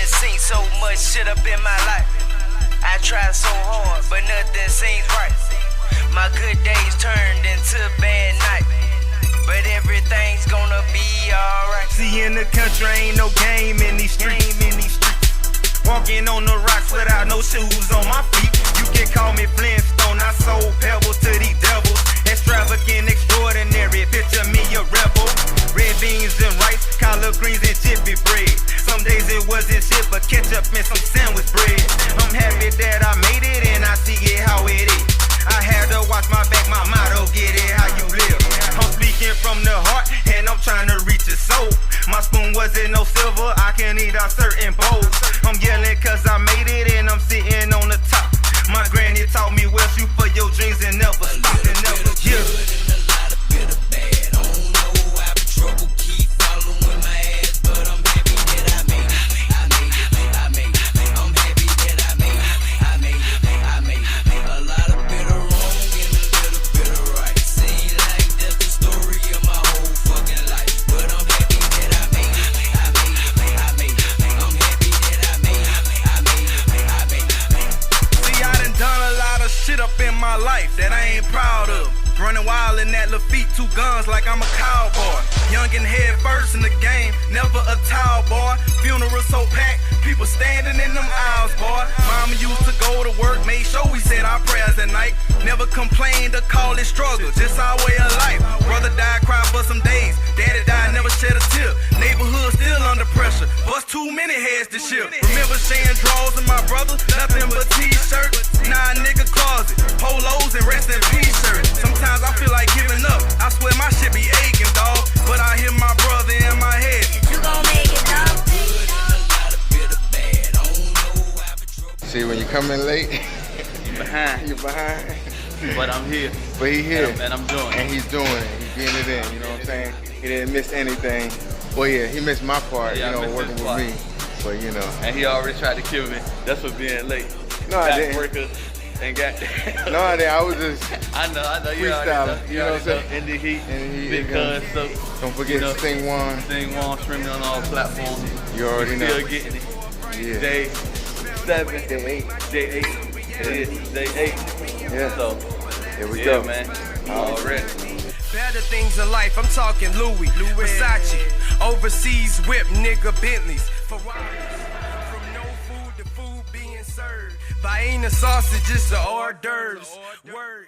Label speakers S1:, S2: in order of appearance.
S1: seen so much shit up in my life. I tried so hard, but nothing seems right. My good days turned into bad nights, but everything's gonna be alright.
S2: See, in the country ain't no game in these streets. Walking on the rocks without no shoes on my feet. You can call me Flintstone, I sold pebbles to these devils. Extravagant, extraordinary, picture me a rebel. Red beans and rice, collard greens and jiffy bread. Some days it wasn't shit but ketchup and some sandwich bread. I'm happy that I made it and I see it how it is. I had to watch my back, my motto, get it how you live. I'm speaking from the heart and I'm trying to reach your soul. My spoon wasn't no silver, I can eat a certain bowls. I'm yelling cause I made it and I'm sitting on the top. My granny taught me well, shoot for your dreams and never stop and never give. Up in my life that I ain't proud of. Running wild in that Lafitte, 2 guns like I'm a cowboy. Young and head first in the game, never a towel boy. Funeral so packed, people standing in them aisles, boy. Mama used to go to work, made sure we said our prayers at night. Never complained or called it struggle, just our way of life. Brother died, cried for some days. Daddy died, never shed a tear. Neighborhood still under pressure, bust too many heads to shift. Remember saying draws in my brother, nothing but t-shirts. Nah, nigga closet, polos and rest in peace shirts. Sometimes I feel like giving up. I swear my shit be aching, dawg. But I hear my brother in my head.
S3: You gon' make it, dawg.
S4: See, when you come in late,
S5: You're behind. But I'm here.
S4: But he here.
S5: And I'm doing it.
S4: And he's doing it. He's getting it in, you know what I'm saying? He didn't miss anything. Well, yeah, he missed my part,
S5: Yeah,
S4: you
S5: I
S4: know,
S5: missed
S4: working
S5: his
S4: with
S5: part.
S4: me. But, you know.
S5: And he already tried to kill me. That's for being late.
S4: No, I didn't.
S5: Worker and got
S4: No, I didn't. I was just
S5: I know. You
S4: freestyling,
S5: already
S4: you know what I'm saying?
S5: Indieheat, Big Cuz, so
S4: don't forget Sting One.
S5: Sting One, streaming on all platforms.
S4: You already know.
S5: Still getting it.
S4: Yeah.
S5: Day 7, Day 8. Day 8.
S4: Yeah.
S5: So,
S4: Here we
S5: yeah,
S4: go.
S5: man. Already.
S1: Better things in life, I'm talking Louis, Versace, overseas whip, nigga Bentleys, Ferraris. From no food to food being served. Vienna sausage is the hors d'oeuvres. Word.